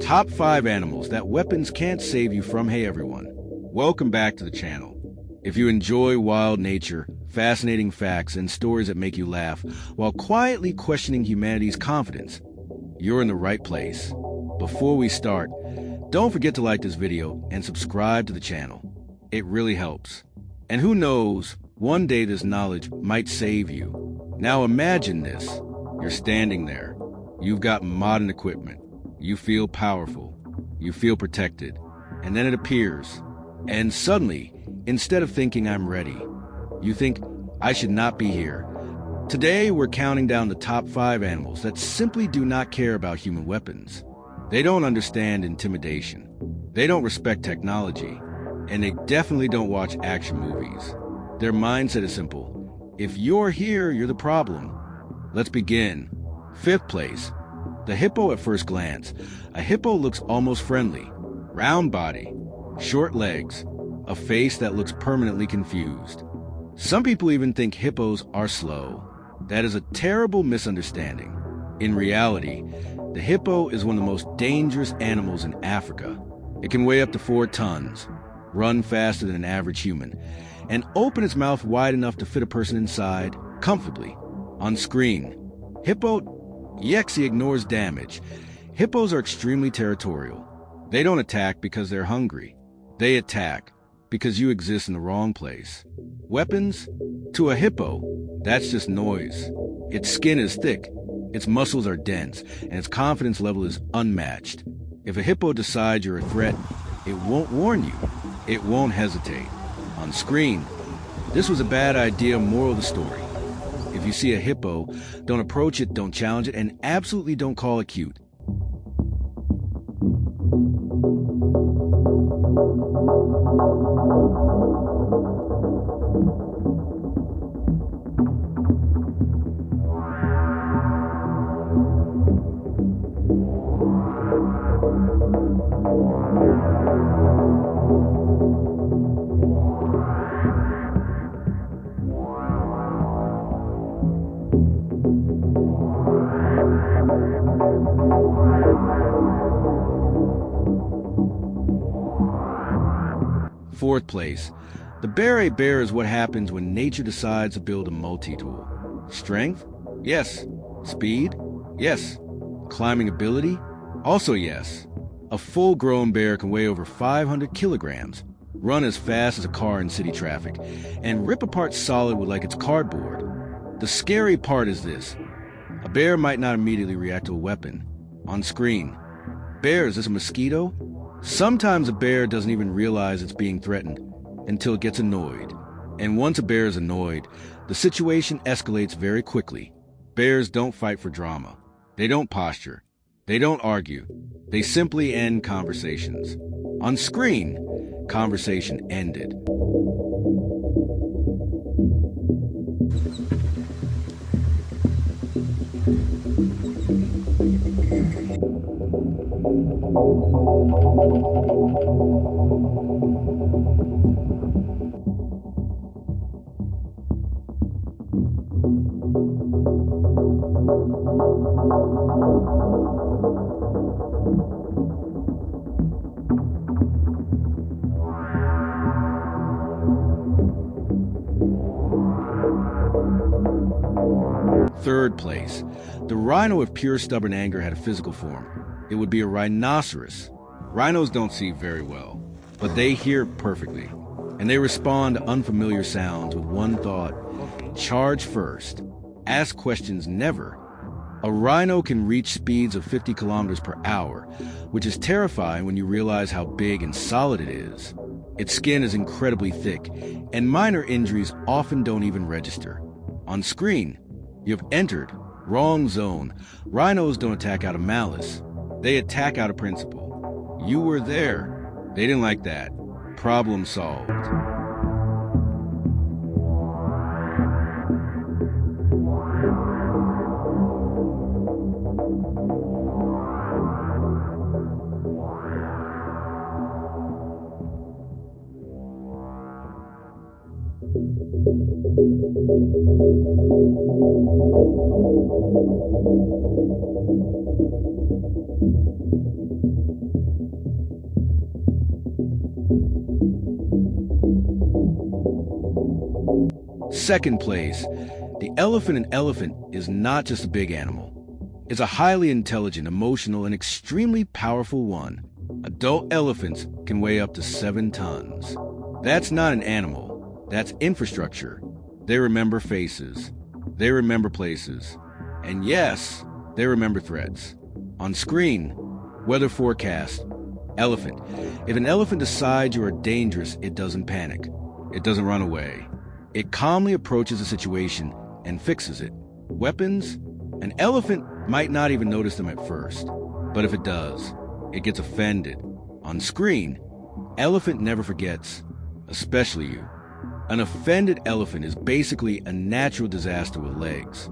Top 5 animals that weapons can't save you from. Hey everyone, welcome back to the channel. If you enjoy wild nature, fascinating facts, and stories that make you laugh while quietly questioning humanity's confidence, you're in the right place. Before we start, don't forget to like this video and subscribe to the channel. It really helps. And who knows, one day this knowledge might save you. Now imagine this. You're standing there. You've got modern equipment. You feel powerful. You feel protected. And then it appears. And suddenly, instead of thinking I'm ready, you think I should not be here. Today, we're counting down the top 5 animals that simply do not care about human weapons. They don't understand intimidation. They don't respect technology. And they definitely don't watch action movies. Their mindset is simple. If you're here, you're the problem. Let's begin. 5th place. The hippo at first glance. A hippo looks almost friendly. Round body, short legs, a face that looks permanently confused. Some people even think hippos are slow. That is a terrible misunderstanding. In reality, the hippo is one of the most dangerous animals in Africa. It can weigh up to 4 tons, run faster than an average human, and open its mouth wide enough to fit a person inside comfortably. On screen, Hippo.exe ignores damage. Hippos are extremely territorial. They don't attack because they're hungry. They attack because you exist in the wrong place. Weapons? To a hippo, that's just noise. Its skin is thick, its muscles are dense, and its confidence level is unmatched. If a hippo decides you're a threat, it won't warn you. It won't hesitate. On screen, this was a bad idea. Moral of the story. If you see a hippo, don't approach it, don't challenge it, and absolutely don't call it cute. Fourth place. The beret bear is what happens when nature decides to build a multi-tool. Strength? Yes. Speed? Yes. Climbing ability? Also yes. A full-grown bear can weigh over 500 kilograms, run as fast as a car in city traffic, and rip apart solid wood like it's cardboard. The scary part is this. A bear might not immediately react to a weapon. On screen. Bear, is this a mosquito? Sometimes a bear doesn't even realize it's being threatened until it gets annoyed. And once a bear is annoyed, the situation escalates very quickly. Bears don't fight for drama. They don't posture. They don't argue. They simply end conversations. On screen, conversation ended. Third place. The rhino, if pure stubborn anger had a physical form, it would be a rhinoceros. Rhinos don't see very well, but they hear perfectly, and they respond to unfamiliar sounds with one thought: charge first, ask questions never. A rhino can reach speeds of 50 kilometers per hour, which is terrifying when you realize how big and solid it is. Its skin is incredibly thick, and minor injuries often don't even register. On screen, you have entered wrong zone. Rhinos don't attack out of malice. They attack out of principle. You were there. They didn't like that. Problem solved. second place, the elephant is not just a big animal. It's a highly intelligent, emotional, and extremely powerful one. Adult elephants can weigh up to 7 tons. That's not an animal. That's infrastructure. They remember faces. They remember places. And yes, they remember threats. On screen, weather forecast, elephant. If an elephant decides you are dangerous, it doesn't panic. It doesn't run away. It calmly approaches the situation and fixes it. Weapons? An elephant might not even notice them at first. But if it does, it gets offended. On screen, elephant never forgets, especially you. An offended elephant is basically a natural disaster with legs.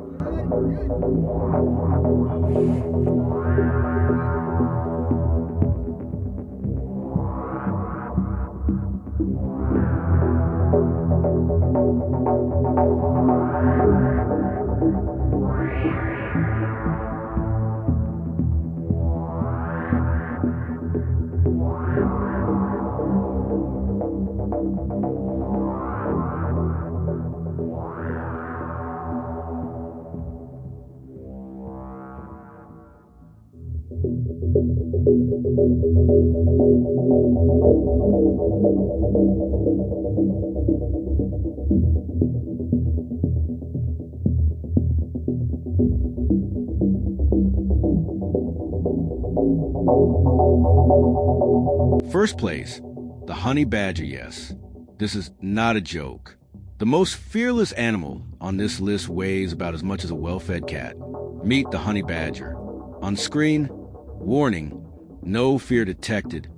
First place, the honey badger, yes. This is not a joke. The most fearless animal on this list weighs about as much as a well-fed cat. Meet the honey badger. On screen, warning, no fear detected.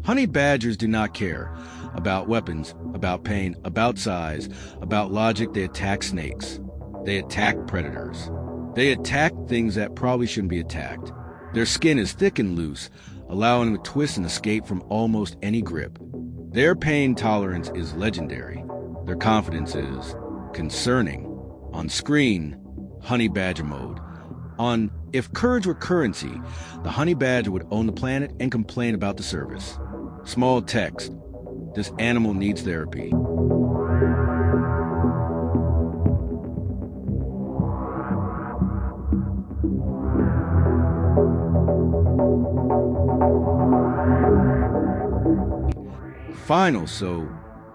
Honey badgers do not care about weapons, about pain, about size, about logic. They attack snakes. They attack predators. They attack things that probably shouldn't be attacked. Their skin is thick and loose, allowing them to twist and escape from almost any grip. Their pain tolerance is legendary. Their confidence is concerning. On screen, honey badger mode. On If Courage Were Currency, the honey badger would own the planet and complain about the service. Small text. This animal needs therapy. Final, so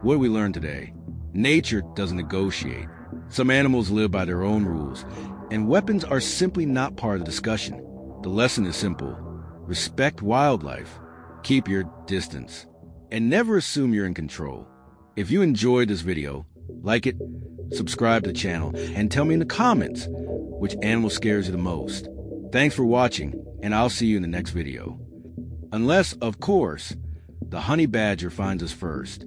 what did we learn today? Nature doesn't negotiate. Some animals live by their own rules, and weapons are simply not part of the discussion. The lesson is simple. Respect wildlife, keep your distance, and never assume you're in control. If you enjoyed this video, like it, subscribe to the channel, and tell me in the comments which animal scares you the most. Thanks for watching, and I'll see you in the next video. Unless, of course, the honey badger finds us first.